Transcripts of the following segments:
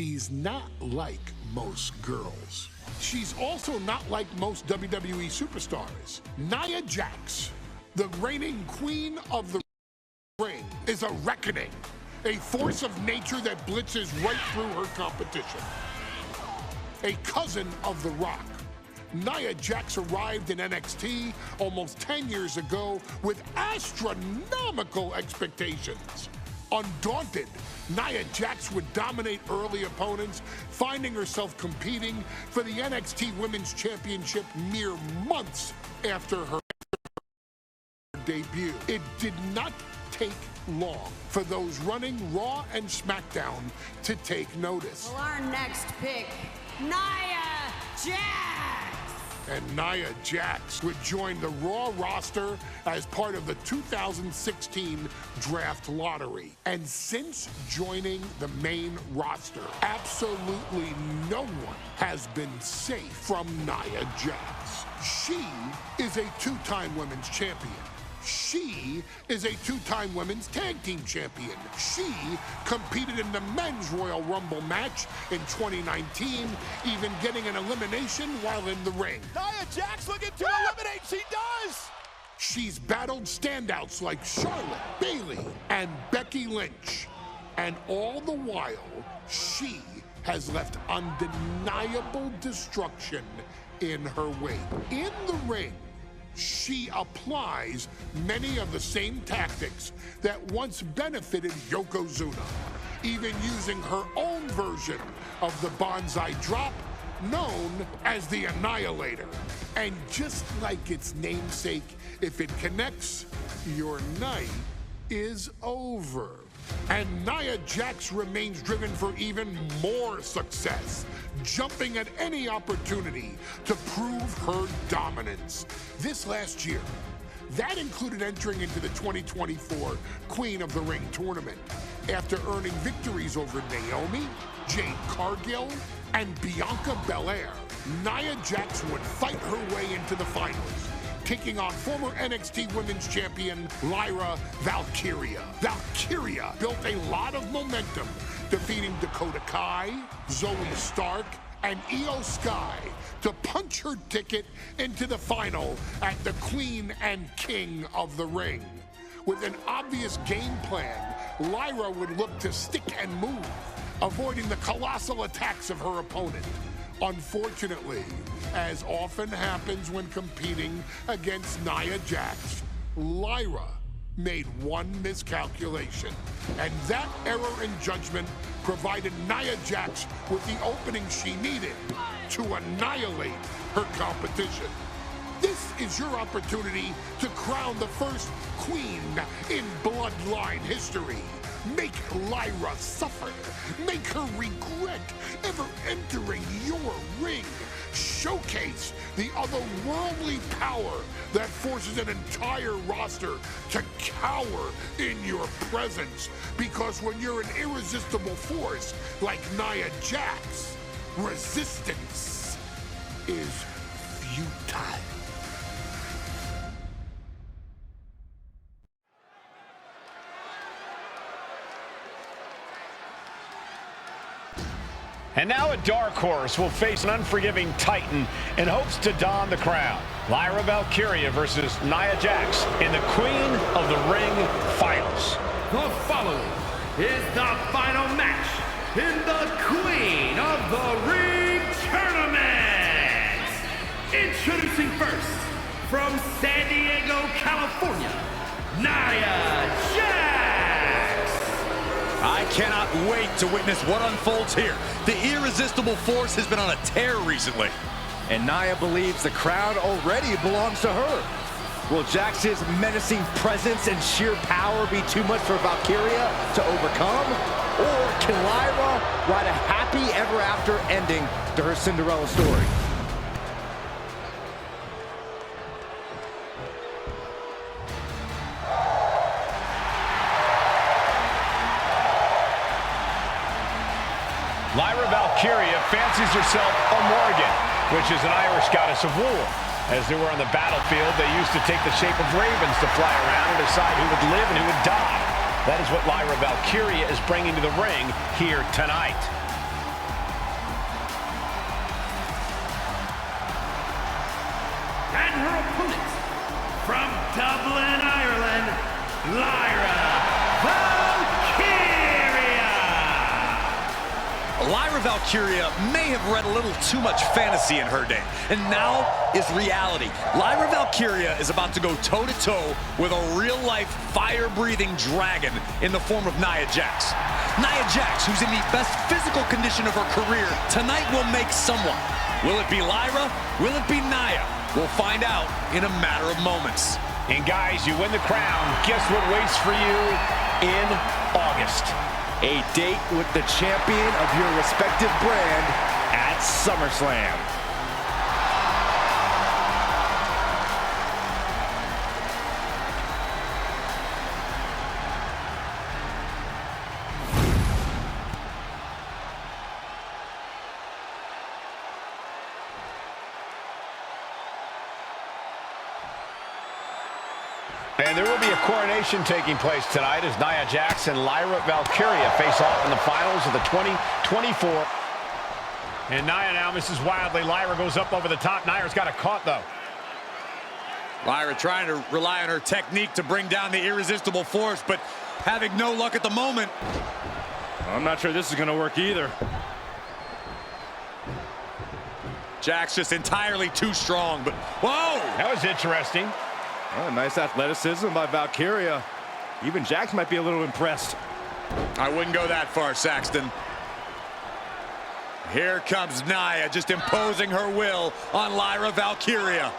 She's not like most girls. She's also not like most WWE superstars. Nia Jax, the reigning queen of the ring, is a reckoning, a force of nature that blitzes right through her competition. A cousin of The Rock, Nia Jax arrived in NXT almost 10 years ago with astronomical expectations. Undaunted, Nia Jax would dominate early opponents, finding herself competing for the NXT Women's Championship mere months after her debut. It did not take long for those running Raw and SmackDown to take notice. Well, our next pick, Nia Jax! And Nia Jax would join the Raw roster as part of the 2016 draft lottery. And since joining the main roster, absolutely no one has been safe from Nia Jax. She is a two-time women's champion. She is a two-time women's tag team champion. She competed in the men's Royal Rumble match in 2019, even getting an elimination while in the ring. Nia Jax looking to eliminate, she does! She's battled standouts like Charlotte, Bayley, and Becky Lynch. And all the while, she has left undeniable destruction in her wake. In the ring, she applies many of the same tactics that once benefited Yokozuna, even using her own version of the Bonsai Drop, known as the Annihilator. And just like its namesake, if it connects, your night is over. And Nia Jax remains driven for even more success, jumping at any opportunity to prove her dominance. This last year, that included entering into the 2024 Queen of the Ring tournament after earning victories over Naomi, Jade Cargill, and Bianca Belair. Nia Jax would fight her way into the finals, taking on former NXT Women's Champion Lyra Valkyria. Valkyria built a lot of momentum, defeating Dakota Kai, Zoe Stark, and Io Sky to punch her ticket into the final at the Queen and King of the Ring. With an obvious game plan, Lyra would look to stick and move, avoiding the colossal attacks of her opponent. Unfortunately, as often happens when competing against Nia Jax, Lyra made one miscalculation, and that error in judgment provided Nia Jax with the opening she needed to annihilate her competition. This is your opportunity to crown the first queen in Bloodline history. Make Lyra suffer. Make her regret ever entering your ring. Showcase the otherworldly power that forces an entire roster to cower in your presence. Because when you're an irresistible force like Nia Jax, resistance is futile. And now a dark horse will face an unforgiving titan in hopes to don the crown. Lyra Valkyria versus Nia Jax in the Queen of the Ring Finals. The following is the final match in the Queen of the Ring Tournament. Introducing first, from San Diego, California, Nia Jax. I cannot wait to witness what unfolds here. The irresistible force has been on a tear recently. And Nia believes the crowd already belongs to her. Will Jax's menacing presence and sheer power be too much for Valkyria to overcome? Or can Lyra write a happy ever after ending to her Cinderella story? Lyra Valkyria fancies herself a Morrigan, which is an Irish goddess of war. As they were on the battlefield, they used to take the shape of ravens to fly around and decide who would live and who would die. That is what Lyra Valkyria is bringing to the ring here tonight. her opponent, from Dublin, Ireland, Lyra Valkyria! Lyra Valkyria may have read a little too much fantasy in her day, and now is reality. Lyra Valkyria is about to go toe-to-toe with a real-life, fire-breathing dragon in the form of Nia Jax. Nia Jax, who's in the best physical condition of her career, tonight will make someone. Will it be Lyra? Will it be Nia? We'll find out in a matter of moments. And guys, you win the crown. Guess what waits for you in August? A date with the champion of your respective brand at SummerSlam. And there will be a coronation taking place tonight as Nia Jax and Lyra Valkyria face off in the finals of the 2024. And Nia now misses wildly. Lyra goes up over the top. Nia's got it caught, though. Lyra trying to rely on her technique to bring down the irresistible force, but having no luck at the moment. I'm not sure this is going to work either. Jax just entirely too strong, but whoa! That was interesting. Oh, nice athleticism by Valkyria. Even Jax might be a little impressed. I wouldn't go that far, Saxton. Here comes Nia, just imposing her will on Lyra Valkyria.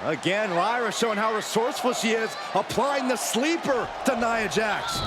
Again, Lyra showing how resourceful she is, applying the sleeper to Nia Jax.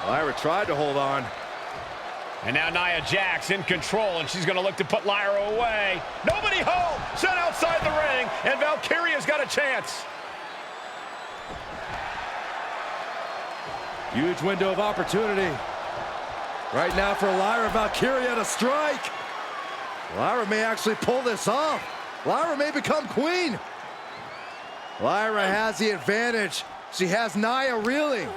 Lyra tried to hold on. And now Nia Jax in control, and she's going to look to put Lyra away. Nobody home! Sent outside the ring, and Valkyria's got a chance. Huge window of opportunity. Right now for Lyra Valkyria to strike. Lyra may actually pull this off. Lyra may become queen. Lyra has the advantage. She has Nia reeling.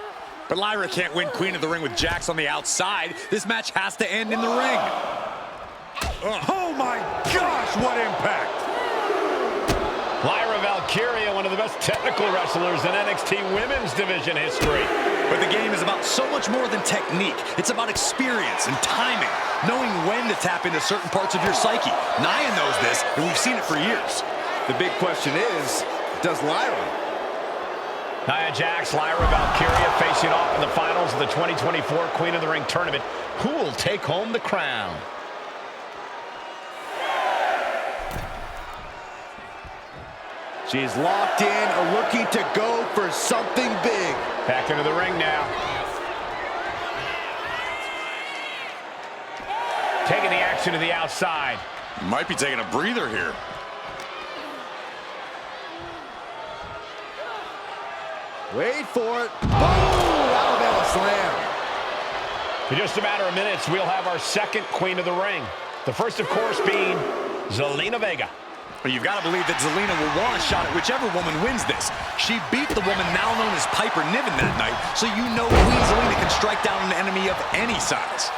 But Lyra can't win Queen of the Ring with Jax on the outside. This match has to end in the ring. Oh my gosh, what impact! Lyra Valkyria, one of the best technical wrestlers in NXT Women's Division history. But the game is about so much more than technique. It's about experience and timing, knowing when to tap into certain parts of your psyche. Nia knows this, and we've seen it for years. The big question is, does Lyra? Nia Jax, Lyra Valkyria facing off in the finals of the 2024 Queen of the Ring tournament. Who will take home the crown? She's locked in, looking to go for something big. Back into the ring now. Taking the action to the outside. Might be taking a breather here. Wait for it. Boom! Alabama slam. In just a matter of minutes, we'll have our second Queen of the Ring. The first, of course, being Zelina Vega. But you've got to believe that Zelina will want a shot at whichever woman wins this. She beat the woman now known as Piper Niven that night, so you know Queen Zelina can strike down an enemy of any size.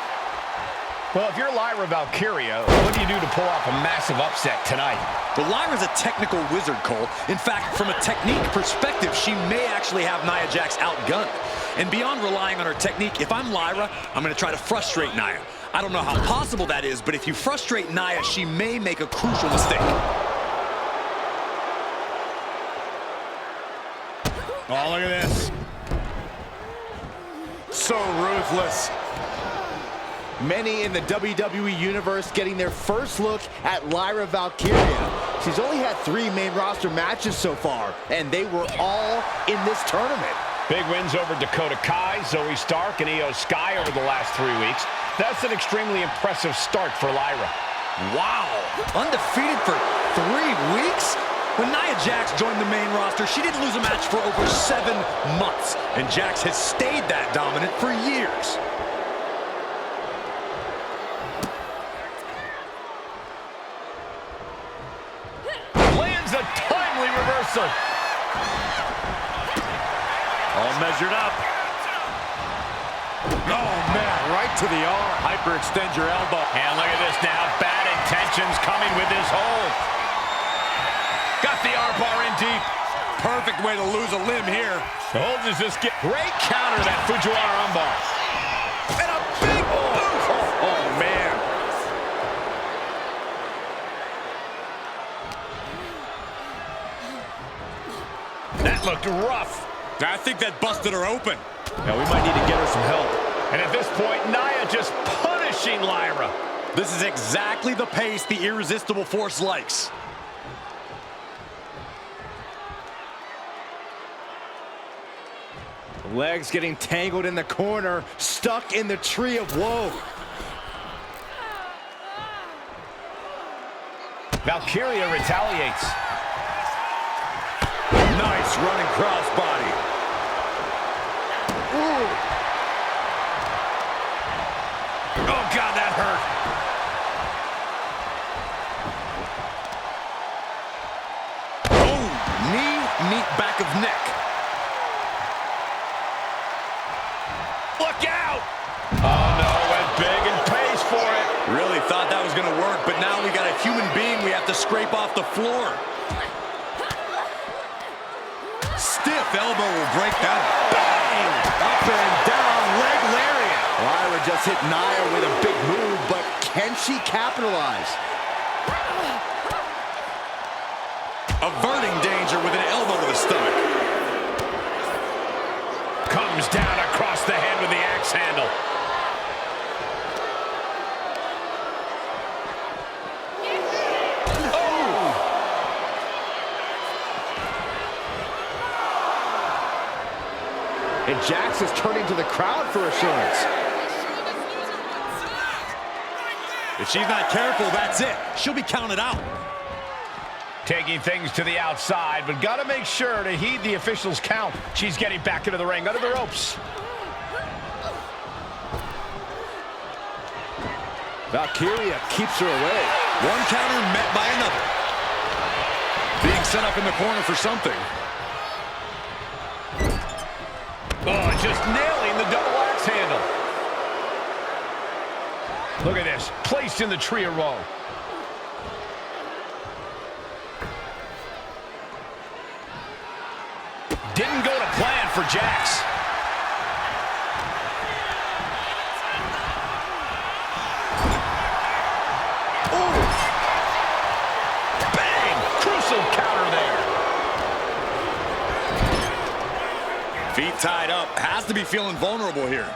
Well, if you're Lyra Valkyria, what do you do to pull off a massive upset tonight? Well, Lyra's a technical wizard, Cole. In fact, from a technique perspective, she may actually have Nia Jax outgunned. And beyond relying on her technique, if I'm Lyra, I'm going to try to frustrate Nia. I don't know how possible that is, but if you frustrate Nia, she may make a crucial mistake. Oh, look at this. So ruthless. Many in the WWE Universe getting their first look at Lyra Valkyria. She's only had 3 main roster matches so far, and they were all in this tournament. Big wins over Dakota Kai, Zoe Stark, and Io Sky over the last 3 weeks. That's an extremely impressive start for Lyra. Wow, undefeated for 3 weeks? When Nia Jax joined the main roster, she didn't lose a match for over 7 months, and Jax has stayed that dominant for years. Lands a timely reversal. All measured up. Oh, man, right to the arm. Hyperextend your elbow. And look at this now. Bad intentions coming with this hold. Got the armbar in deep. Perfect way to lose a limb here. Soldiers just get great counter that Fujiwara armbar. And a big boot. Oh, man. That looked rough. I think that busted her open. Now we might need to get her some help. And at this point, Nia just punishing Lyra. This is exactly the pace the Irresistible Force likes. Legs getting tangled in the corner, stuck in the tree of woe. Valkyria retaliates. Nice running crossbody. Ooh. Oh, God, that hurt. Oh, knee, back of neck. Look out! Oh, no, went big and pays for it. Really thought that was going to work, but now we got a human being we have to scrape off the floor. Stiff elbow will break that. Bang! Up and down, leg lariat. Lyra just hit Nia with a big move, but can she capitalize? Averting danger with an elbow to the stomach. Comes down across the head with the axe handle. And Jax is turning to the crowd for assurance. If she's not careful, that's it. She'll be counted out. Taking things to the outside, but got to make sure to heed the official's count. She's getting back into the ring, under the ropes. Valkyria keeps her away. One counter met by another. Being set up in the corner for something. Oh, just nailing the double axe handle. Look at this, placed in the tree of woe. Didn't go to plan for Jax. Ooh. Bang! Crucial counter there. Feet tied up. Has to be feeling vulnerable here.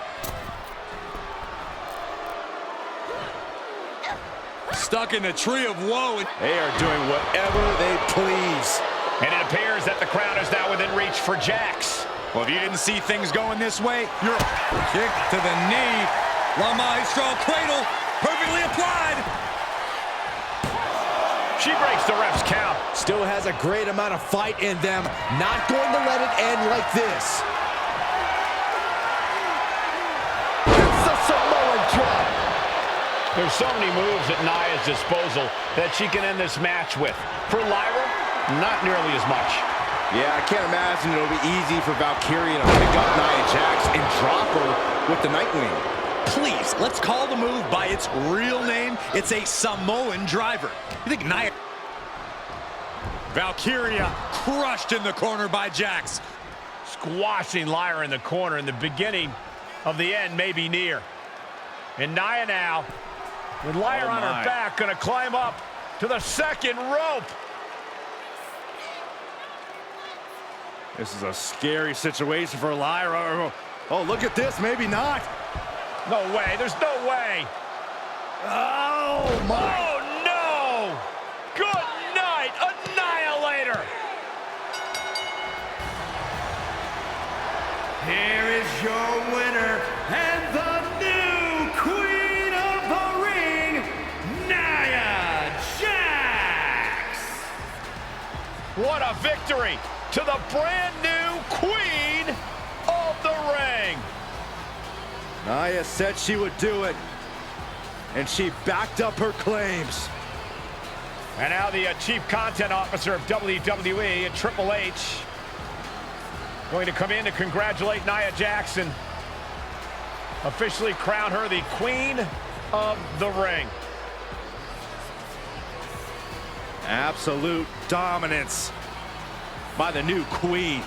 Stuck in the tree of woe. They are doing whatever they please. And it appears that the crowd is now within reach for Jax. Well, if you didn't see things going this way, you're kick to the knee. La Maestro cradle, perfectly applied. She breaks the ref's count. Still has a great amount of fight in them. Not going to let it end like this. It's the Samoan drop. There's so many moves at Nia's disposal that she can end this match with. For Lyra, not nearly as much. Yeah, I can't imagine it'll be easy for Valkyria to pick up Nia Jax and drop her with the Nightwing. Please, let's call the move by its real name. It's a Samoan driver. You think Nia... Valkyria crushed in the corner by Jax. Squashing Lyra in the corner, and the beginning of the end may be near. And Nia now, with Lyra on her back, gonna climb up to the second rope. This is a scary situation for Lyra. Oh, look at this. Maybe not. No way. There's no way. Oh, my. Oh, no. Good night, Annihilator. Here is your winner and the new Queen of the Ring, Nia Jax. What a victory to the brand new Queen of the Ring. Nia said she would do it, and she backed up her claims. And now the Chief Content Officer of WWE and Triple H going to come in to congratulate Nia Jax and officially crown her the Queen of the Ring. Absolute dominance by the new queen.